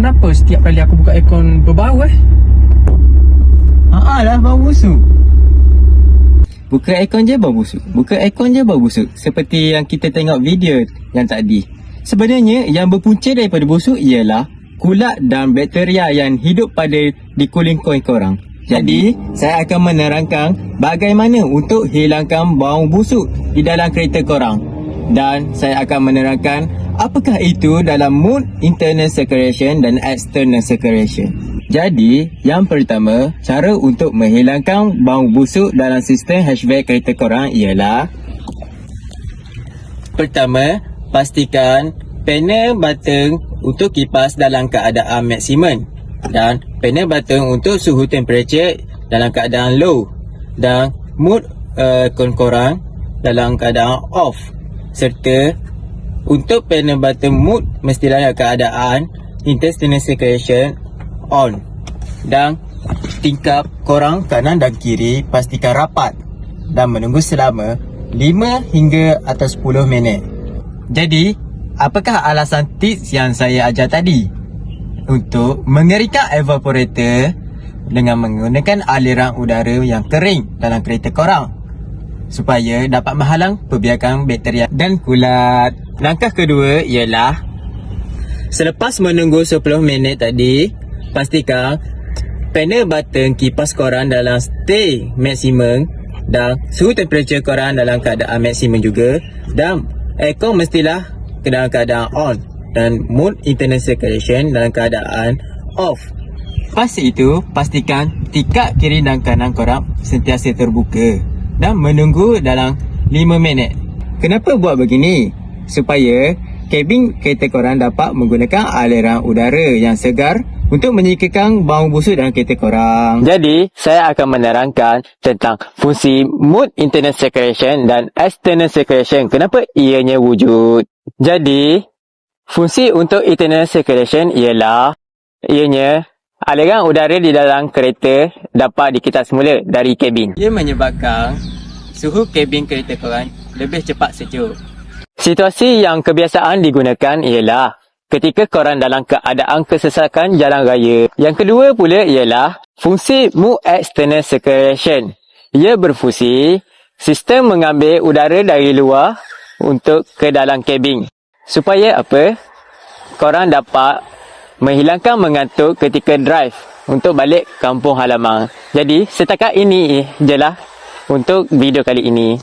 Kenapa setiap kali aku buka aircon berbau Lah, bau busuk. Buka aircon je bau busuk. Buka aircon je bau busuk. Seperti yang kita tengok video yang tadi. Sebenarnya yang berpunca daripada busuk ialah kulat dan bakteria yang hidup pada di cooling coil korang. Jadi, saya akan menerangkan bagaimana untuk hilangkan bau busuk di dalam kereta korang. Dan saya akan menerangkan apakah itu dalam mode internal circulation dan external circulation. Jadi, yang pertama, cara untuk menghilangkan bau busuk dalam sistem hatchback kereta korang ialah: pertama, pastikan panel button untuk kipas dalam keadaan maksimum dan panel button untuk suhu temperature dalam keadaan low dan mode korang dalam keadaan off, serta untuk panel button mode mestilah dalam keadaan internal circulation on dan tingkap korang kanan dan kiri pastikan rapat dan menunggu selama 5 hingga atau 10 minit. Jadi, apakah alasan tips yang saya ajar tadi? Untuk mengerikan evaporator dengan menggunakan aliran udara yang kering dalam kereta korang supaya dapat menghalang perbiakan bakteria dan kulat. Langkah kedua ialah, selepas menunggu 10 minit tadi, pastikan panel button kipas korang dalam stay maksimum dan suhu temperature korang dalam keadaan maksimum juga, dan aircon mestilah dalam keadaan on dan mode internal circulation dalam keadaan off. Lepas itu, pastikan tingkap kiri dan kanan korang sentiasa terbuka dan menunggu dalam 5 minit. Kenapa buat begini? Supaya kabin kereta korang dapat menggunakan aliran udara yang segar untuk menyingkirkan bau busuk dalam kereta korang. Jadi, saya akan menerangkan tentang fungsi mode internal circulation dan external circulation. Kenapa ianya wujud? Jadi, fungsi untuk internal circulation ialah ianya aliran udara di dalam kereta dapat dikitas semula dari kabin. Ia menyebabkan suhu kabin kereta korang lebih cepat sejuk. Situasi yang kebiasaan digunakan ialah ketika korang dalam keadaan kesesakan jalan raya. Yang kedua pula ialah fungsi mode external circulation. Ia berfungsi sistem mengambil udara dari luar untuk ke dalam kabin. Supaya apa? Korang dapat menghilangkan mengantuk ketika drive untuk balik kampung halaman. Jadi, setakat ini je lah untuk video kali ini.